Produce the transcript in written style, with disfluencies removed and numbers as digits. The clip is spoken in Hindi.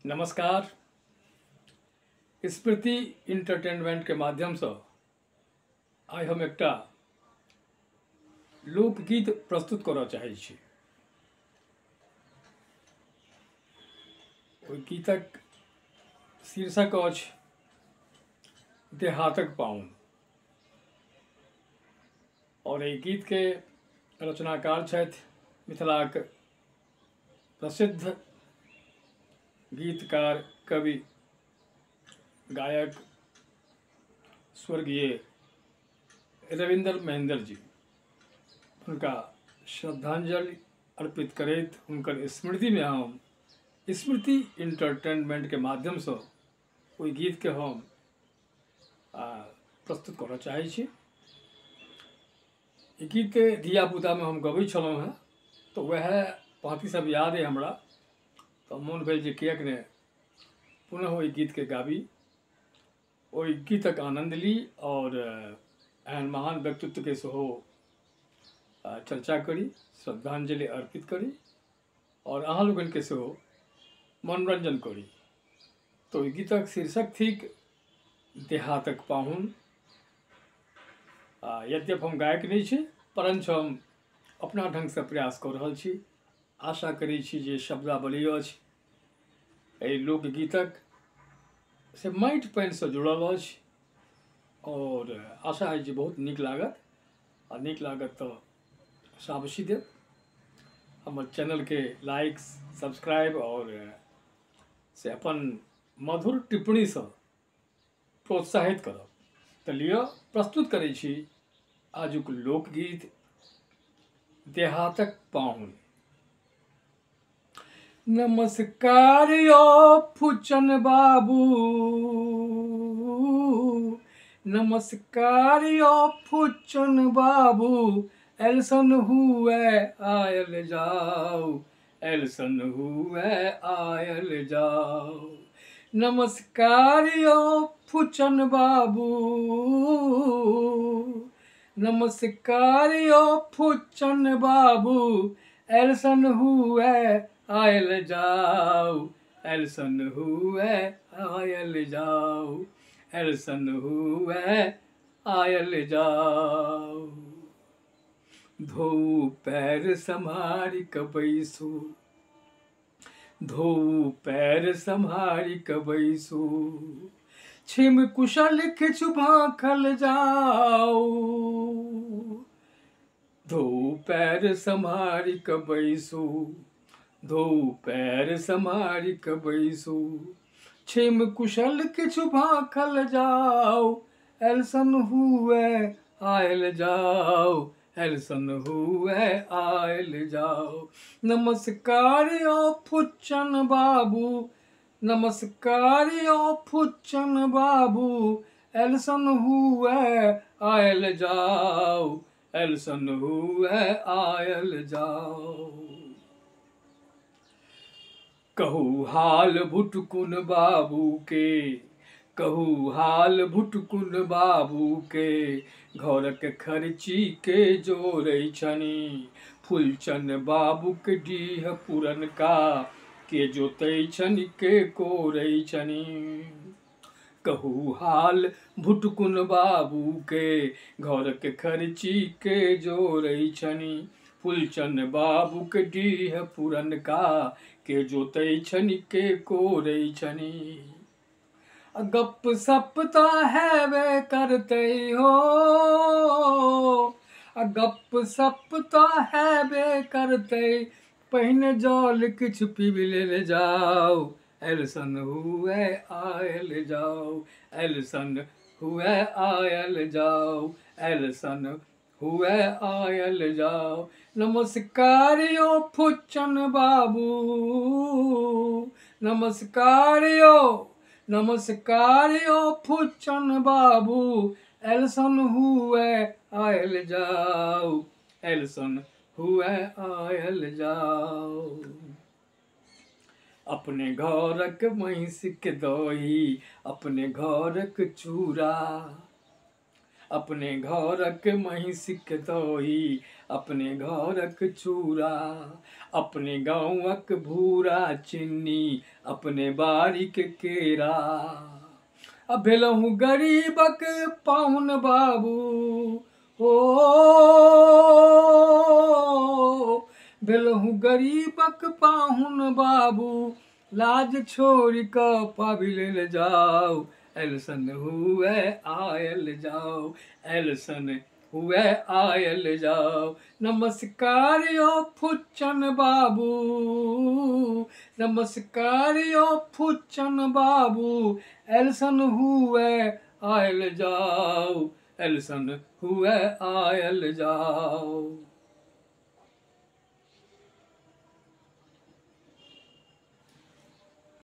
नमस्कार। स्मृति इंटरटेनमेंट के माध्यम से आई हम एकटा लोकगीत प्रस्तुत करऽ चाहै छी। ओहि गीतक शीर्षक अछि देहातक पाहुन। और एहि गीत के रचनाकार छथि मिथिलाक प्रसिद्ध गीतकार, कवि, गायक स्वर्गीय रविंद्र महेंद्र जी। उनका श्रद्धांजलि अर्पित करैत हुनकर स्मृति में हम स्मृति इंटरटेनमेंट के माध्यम से ओहि गीत के हम प्रस्तुत करऽ चाहै छी। ई गीत धियापुता में हम गबै छलहुँ हैं, तो वह पाँति सब याद है हमरा। तो मोन भेल जे किएक ने पुनः ओहि गीत के गाबी, ओहि गीतक आनंद ली और एहन महान व्यक्तित्व के सेहो चर्चा करी, श्रद्धांजलि अर्पित करी और अहाँ लोगन के सेहो मनोरंजन करी। तो ओहि गीतक शीर्षक थिक देहातक पाहुन। यद्यप हम गायक नहीं छी, परंतु हम अपना ढंग से प्रयास कर रहल छी। आशा करै छी जे शब्दावली अछि एहि लोकगीतक से माटि पानि से जुड़ल अछि और आशा है जे बहुत नीक लागत। आ नीक लागत तो शाबाशी देव। हमर चैनल के लाइक, सब्सक्राइब और से अपन मधुर टिप्पणी से प्रोत्साहित करब। तो लिअ प्रस्तुत करै छी आजुक लोकगीत देहातक पाहुन। नमस्कार यो फुचन बाबू, नमस्कार यो फुचन बाबू, एलसन हुए आयल जाओ, एलसन हुए आयल जाओ। नमस्कार यो फुचन बाबू, नमस्कार यो फुचन बाबू, एलसन हुए आयल जाओ, एलसन हुए आयल जाओ, एलसन हुए आयल जाओ। धोऊ पैर सम्हारि क बैसू, धोऊ पैर सम्हारि क बैसू, छिम कुशल किछु भाखल जाओ। धोऊ पैर सम्हारि क बैसू, धोऊ पैर सम्हारि क बैसू, छिम कुशल किछु भाखल जाओ, एलसन हुए आयल जाओ, एलसन हुए आयल जाओ। नमस्कार यो फुचन बाबू, नमस्कार यो फुचन बाबू, एलसन हुए आयल जाओ, एलसन हुए आयल जाओ। कहू हाल भुटकुन बाबू के, कहू हाल भुटकुन बाबू के, घरक खर्ची के जोड़ै छनि, फुलचन बाबू के डीह पुरनका, के जोतै छनि के कोड़ै छनि। कहू हाल भुटकुन बाबू के, घरक खर्ची के जोड़ै छनि, फुलचन बाबू के डीह पुरनका, के जोतै छनि के कोड़ै छनि। गप सप तो हेबे करतै हो, गप सप तो हेबे करतै, पहिने जल किछु पीबि लेल जाओ, एलसन हुए आयल जाओ, एलसन हुए आयल जाओ, एलसन हुए आयल जाओ। नमस्कार यो फुचन बाबू, नमस्कार यो, नमस्कार यो फुचन बाबू, एलसन हुए आयल जाओ, एलसन हुए आयल जाओ। अपने घरक महिष के दही, अपने घरक चूड़ा, अपने घरक महिष के दही, अपने घरक चूड़ा, अपने गाँवक भूरा चिन्नी, अपने बारीक केरा। अब भेलहुँ गरीबक पाहुन बाबू, ओ भेलहुँ गरीबक पाहुन बाबू, लाज छोड़ि कऽ पाबि लेल जाउ, एलसन हुए आयल जाउ, एलसन हुए आयल जाउ। नमस्कार यौ फुच्चन बाबू, नमस्कार यौ फुच्चन बाबू, एलसन हुए आयल जाउ, एलसन हुए आयल जाउ।